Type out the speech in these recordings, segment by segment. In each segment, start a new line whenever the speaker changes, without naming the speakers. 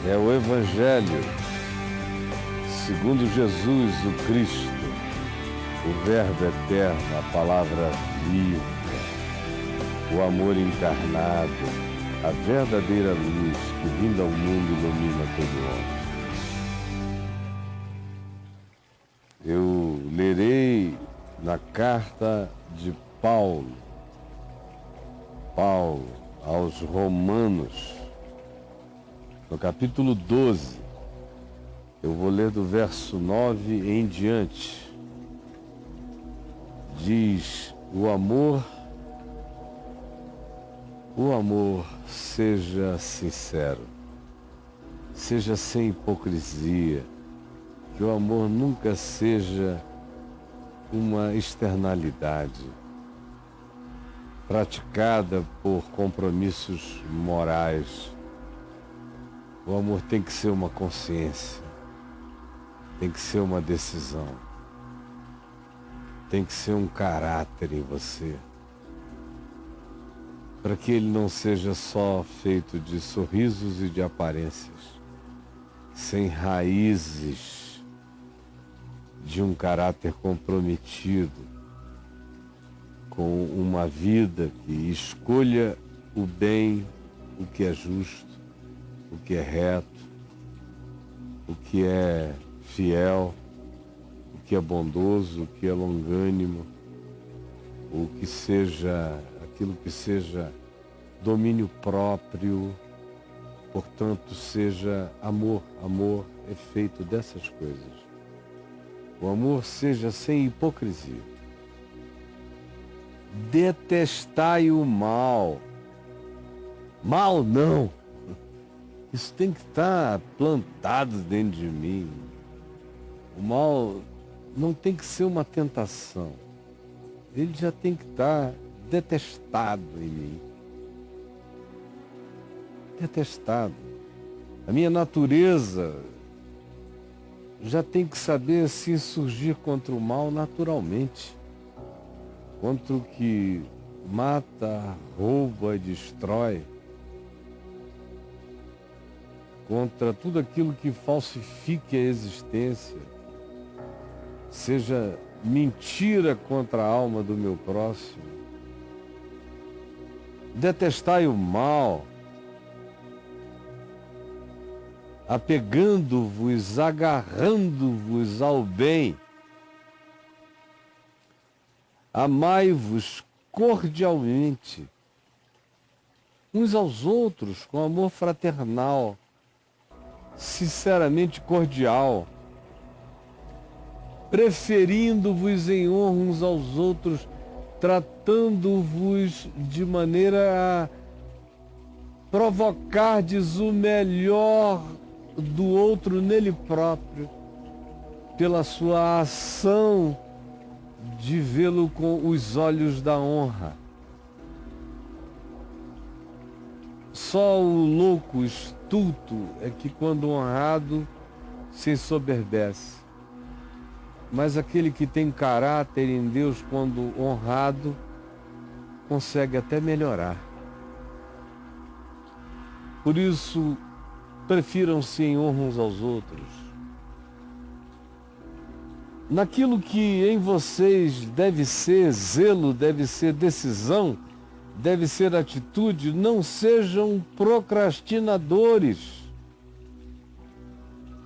É o Evangelho segundo Jesus, o Cristo, o Verbo eterno, a palavra viva, o amor encarnado, a verdadeira luz que vindo ao mundo ilumina todo homem. Eu lerei na carta de Paulo aos Romanos, no capítulo 12, eu vou ler do verso 9 em diante. Diz: o amor seja sincero, seja sem hipocrisia, que o amor nunca seja uma externalidade praticada por compromissos morais. O amor tem que ser uma consciência, tem que ser uma decisão, tem que ser um caráter em você, para que ele não seja só feito de sorrisos e de aparências, sem raízes de um caráter comprometido com uma vida que escolha o bem, o que é justo, o que é reto, o que é fiel, o que é bondoso, o que é longânimo, aquilo que seja domínio próprio, portanto seja amor. Amor é feito dessas coisas. O amor seja sem hipocrisia. Detestai o mal. Mal não. Isso tem que estar plantado dentro de mim. O mal não tem que ser uma tentação. Ele já tem que estar detestado em mim. Detestado. A minha natureza já tem que saber se insurgir contra o mal naturalmente. Contra o que mata, rouba e destrói. Contra tudo aquilo que falsifique a existência, seja mentira contra a alma do meu próximo. Detestai o mal, apegando-vos, agarrando-vos ao bem. Amai-vos cordialmente, uns aos outros, com amor fraternal, sinceramente cordial, preferindo-vos em honra uns aos outros, tratando-vos de maneira a provocardes o melhor do outro nele próprio, pela sua ação de vê-lo com os olhos da honra. Só o louco estulto é que, quando honrado, se ensoberbece. Mas aquele que tem caráter em Deus, quando honrado, consegue até melhorar. Por isso, prefiram-se em honra uns aos outros. Naquilo que em vocês deve ser zelo, deve ser decisão, deve ser atitude, não sejam procrastinadores.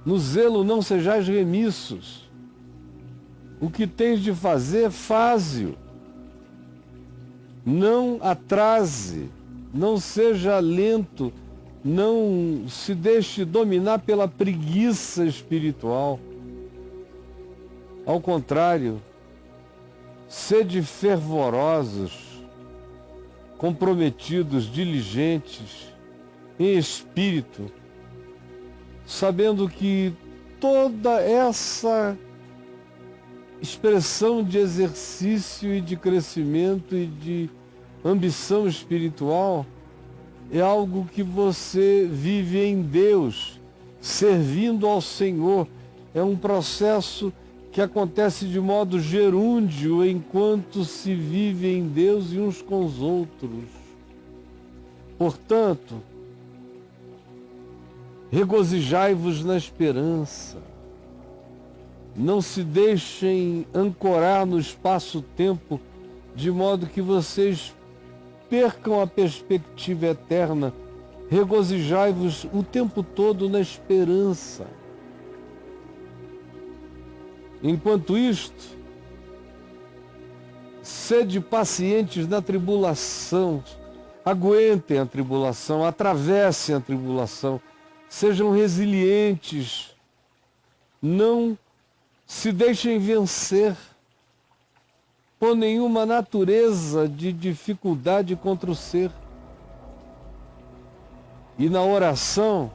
No zelo não sejais remissos. O que tens de fazer, faze-o. Não atrase, não seja lento, não se deixe dominar pela preguiça espiritual. Ao contrário, sede fervorosos, comprometidos, diligentes, em espírito, sabendo que toda essa expressão de exercício e de crescimento e de ambição espiritual é algo que você vive em Deus, servindo ao Senhor. É um processo que acontece de modo gerúndio enquanto se vive em Deus e uns com os outros. Portanto, Regozijai-vos na esperança. Não se deixem ancorar no espaço-tempo, de modo que vocês percam a perspectiva eterna. Regozijai-vos o tempo todo na esperança. Enquanto isto, sede pacientes na tribulação, aguentem a tribulação, atravessem a tribulação, sejam resilientes, não se deixem vencer por nenhuma natureza de dificuldade contra o ser. E na oração,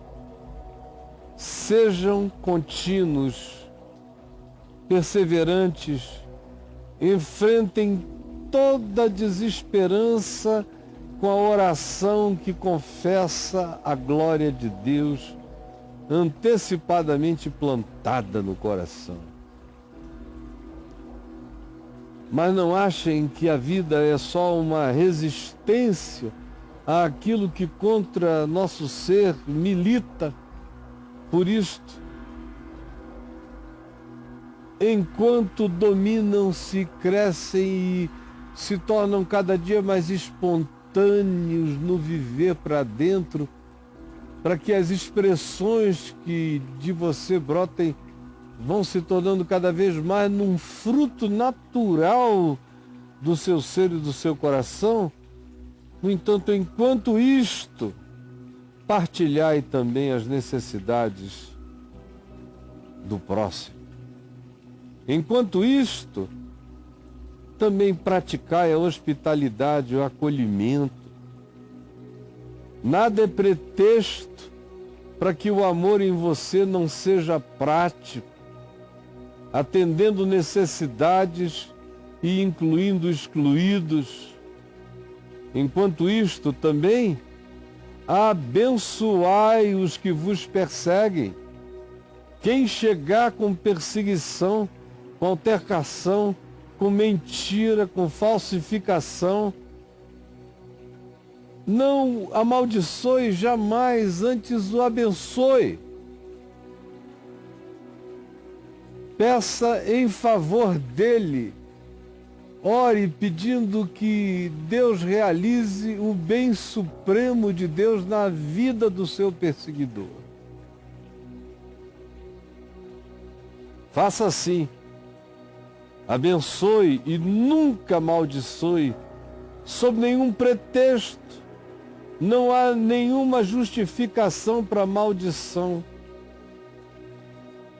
sejam contínuos, perseverantes, enfrentem toda desesperança com a oração que confessa a glória de Deus antecipadamente plantada no coração. Mas não achem que a vida é só uma resistência àquilo que contra nosso ser milita. Por isto, enquanto dominam-se, crescem e se tornam cada dia mais espontâneos no viver para dentro, para que as expressões que de você brotem vão se tornando cada vez mais num fruto natural do seu ser e do seu coração. No entanto, enquanto isto, partilhai também as necessidades do próximo. Enquanto isto, também praticai a hospitalidade, o acolhimento. Nada é pretexto para que o amor em você não seja prático, atendendo necessidades e incluindo excluídos. Enquanto isto também, abençoai os que vos perseguem. Quem chegar com perseguição, com altercação, com mentira, com falsificação, não amaldiçoe jamais, antes o abençoe. Peça em favor dele. Ore pedindo que Deus realize o bem supremo de Deus na vida do seu perseguidor. Faça assim. Abençoe e nunca amaldiçoe, sob nenhum pretexto. Não há nenhuma justificação para a maldição.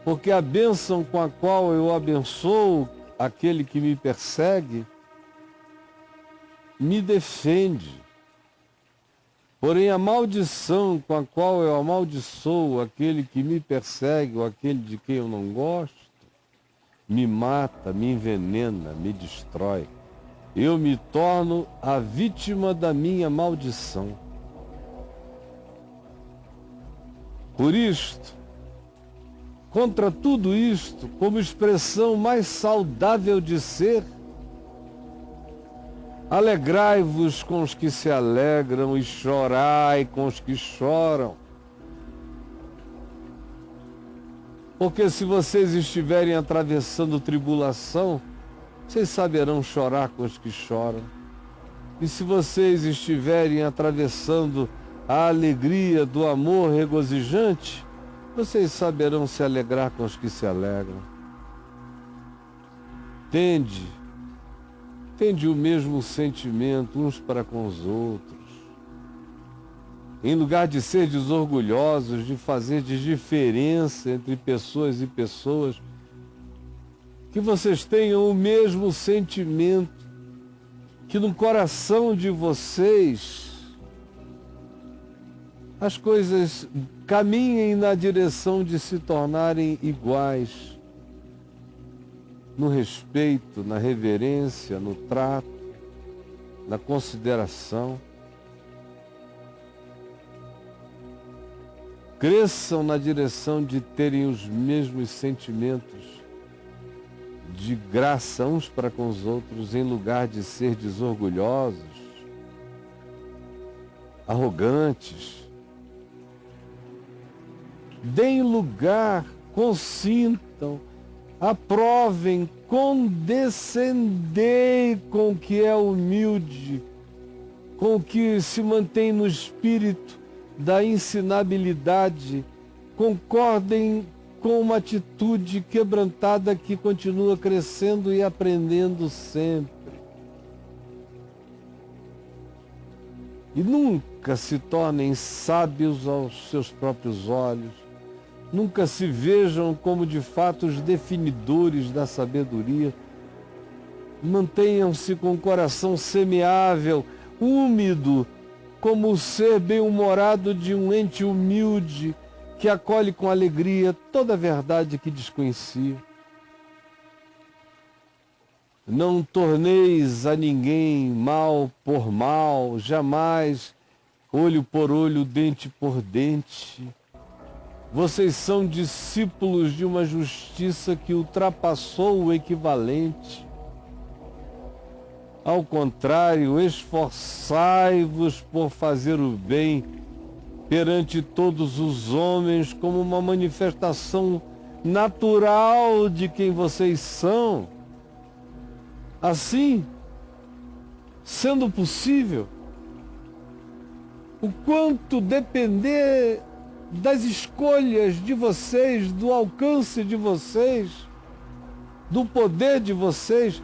Porque a bênção com a qual eu abençoo aquele que me persegue, me defende. Porém, a maldição com a qual eu amaldiçoo aquele que me persegue ou aquele de quem eu não gosto, me mata, me envenena, me destrói. Eu me torno a vítima da minha maldição. Por isto, contra tudo isto, como expressão mais saudável de ser, alegrai-vos com os que se alegram e chorai com os que choram. Porque se vocês estiverem atravessando tribulação, vocês saberão chorar com os que choram. E se vocês estiverem atravessando a alegria do amor regozijante, vocês saberão se alegrar com os que se alegram. Tende o mesmo sentimento uns para com os outros. Em lugar de ser orgulhosos, de fazer diferença entre pessoas e pessoas, que vocês tenham o mesmo sentimento, que no coração de vocês as coisas caminhem na direção de se tornarem iguais, no respeito, na reverência, no trato, na consideração. Cresçam na direção de terem os mesmos sentimentos de graça uns para com os outros, em lugar de ser desorgulhosos, arrogantes, deem lugar, consintam, aprovem, condescendei com o que é humilde, com o que se mantém no espírito da ensinabilidade, concordem com uma atitude quebrantada que continua crescendo e aprendendo sempre. E nunca se tornem sábios aos seus próprios olhos, nunca se vejam como de fato os definidores da sabedoria. Mantenham-se com o coração semeável, úmido, como o ser bem-humorado de um ente humilde que acolhe com alegria toda a verdade que desconhecia. Não torneis a ninguém mal por mal, jamais, olho por olho, dente por dente. Vocês são discípulos de uma justiça que ultrapassou o equivalente. Ao contrário, esforçai-vos por fazer o bem perante todos os homens como uma manifestação natural de quem vocês são. Assim, sendo possível, o quanto depender das escolhas de vocês, do alcance de vocês, do poder de vocês,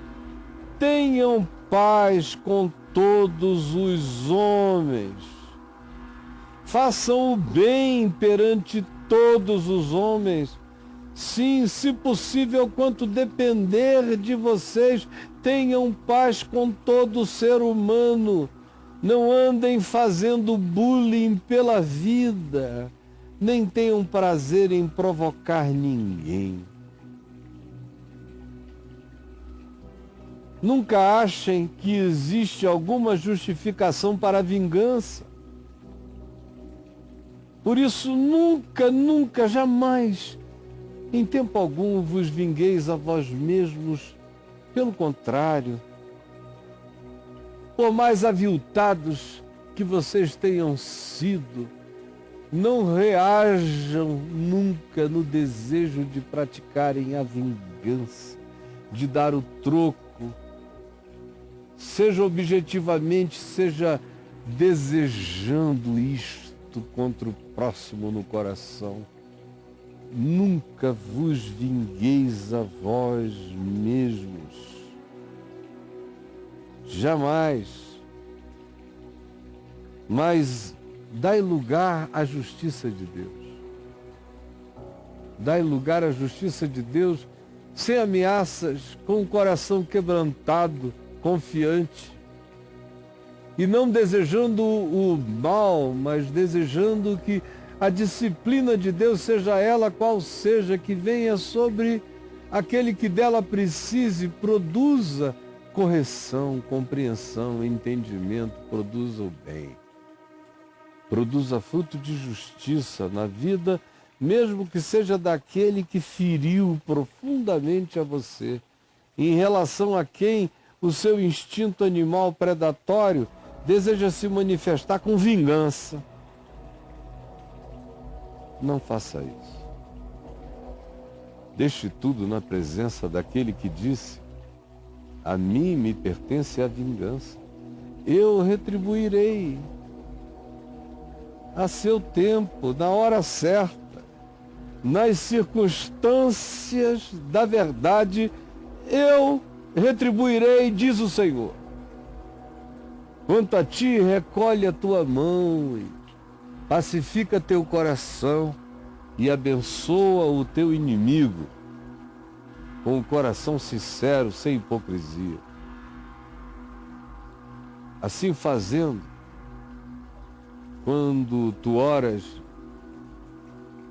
tenham paz com todos os homens. Façam o bem perante todos os homens. Sim, se possível, quanto depender de vocês, tenham paz com todo ser humano. Não andem fazendo bullying pela vida, nem tenham prazer em provocar ninguém. Nunca achem que existe alguma justificação para a vingança. Por isso, nunca, jamais, em tempo algum, vos vingueis a vós mesmos. Pelo contrário, por mais aviltados que vocês tenham sido, não reajam nunca no desejo de praticarem a vingança, de dar o troco, seja objetivamente, seja desejando isto contra o próximo no coração. Nunca vos vingueis a vós mesmos. Jamais. Mas dai lugar à justiça de Deus. Dai lugar à justiça de Deus sem ameaças, com o coração quebrantado, confiante. E não desejando o mal, mas desejando que a disciplina de Deus, seja ela qual seja, que venha sobre aquele que dela precise, produza correção, compreensão, entendimento, produza o bem. Produza fruto de justiça na vida, mesmo que seja daquele que feriu profundamente a você, em relação a quem o seu instinto animal predatório deseja se manifestar com vingança. Não faça isso. Deixe tudo na presença daquele que disse: a mim me pertence a vingança. Eu retribuirei a seu tempo, na hora certa, nas circunstâncias da verdade, eu retribuirei, diz o Senhor. Quanto a ti, recolhe a tua mão e pacifica teu coração e abençoa o teu inimigo com o coração sincero, sem hipocrisia. Assim fazendo, quando tu oras,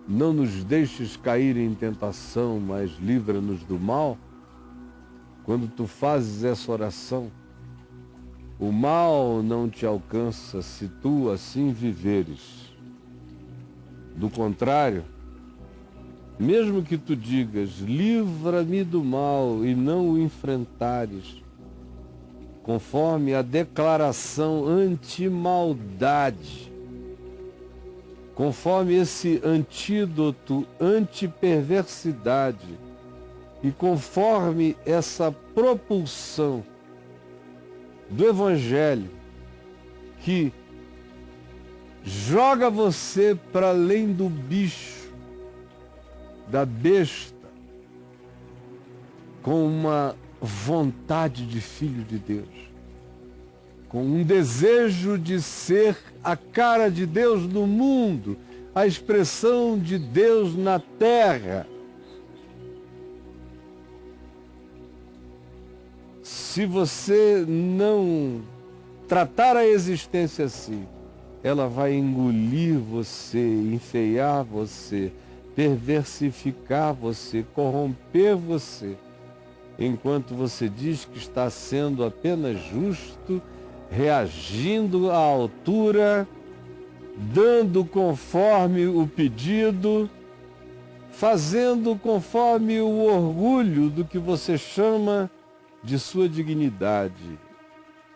não nos deixes cair em tentação, mas livra-nos do mal. Quando tu fazes essa oração, o mal não te alcança se tu assim viveres. Do contrário, mesmo que tu digas, livra-me do mal, e não o enfrentares, conforme a declaração anti-maldade, conforme esse antídoto anti-perversidade e conforme essa propulsão do Evangelho que joga você para além do bicho, da besta, com uma vontade de filho de Deus, com um desejo de ser a cara de Deus no mundo, a expressão de Deus na terra. Se você não tratar a existência assim, ela vai engolir você, enfeiar você, perversificar você, corromper você, enquanto você diz que está sendo apenas justo, reagindo à altura, dando conforme o pedido, fazendo conforme o orgulho do que você chama de sua dignidade,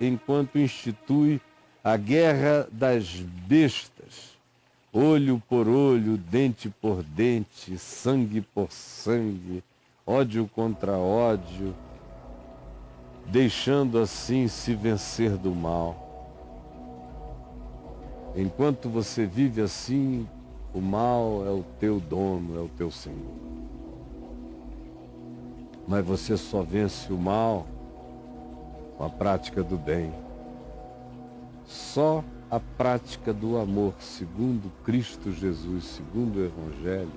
enquanto institui a guerra das bestas, olho por olho, dente por dente, sangue por sangue, ódio contra ódio, deixando assim se vencer do mal. Enquanto você vive assim, o mal é o teu dono, é o teu senhor. Mas você só vence o mal com a prática do bem. Só a prática do amor, segundo Cristo Jesus, segundo o Evangelho,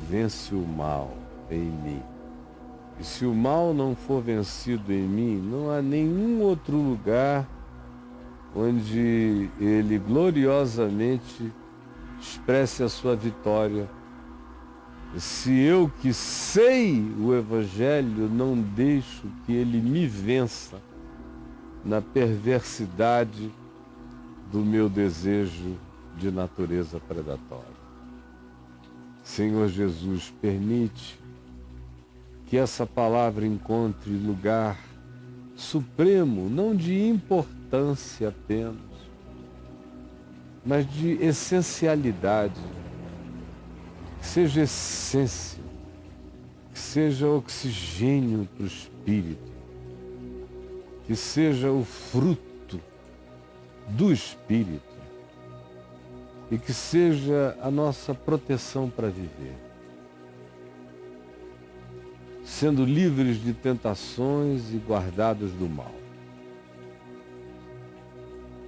vence o mal em mim. E se o mal não for vencido em mim, não há nenhum outro lugar onde ele gloriosamente expresse a sua vitória. Se eu que sei o Evangelho não deixo que ele me vença na perversidade do meu desejo de natureza predatória. Senhor Jesus, permite que essa palavra encontre lugar supremo, não de importância apenas, mas de essencialidade, que seja essência, que seja oxigênio para o espírito, que seja o fruto do espírito e que seja a nossa proteção para viver, sendo livres de tentações e guardados do mal.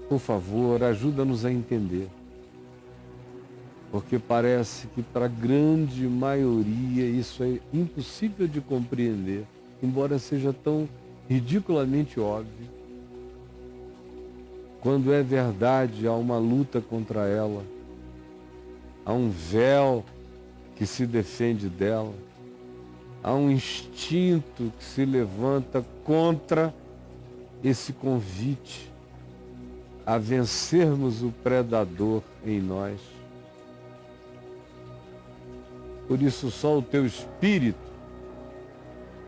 Por favor, ajuda-nos a entender, porque parece que para a grande maioria isso é impossível de compreender, embora seja tão ridiculamente óbvio. Quando é verdade, há uma luta contra ela, há um véu que se defende dela, há um instinto que se levanta contra esse convite a vencermos o predador em nós. Por isso, só o teu Espírito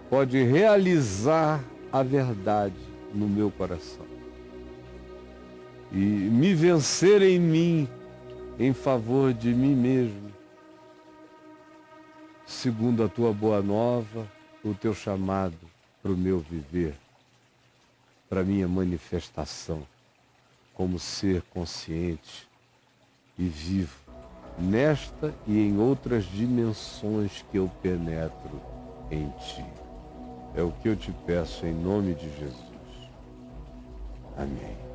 pode realizar a verdade no meu coração e me vencer em mim em favor de mim mesmo, segundo a tua boa nova, o teu chamado para o meu viver, para a minha manifestação como ser consciente e vivo nesta e em outras dimensões que eu penetro em ti. É o que eu te peço em nome de Jesus. Amém.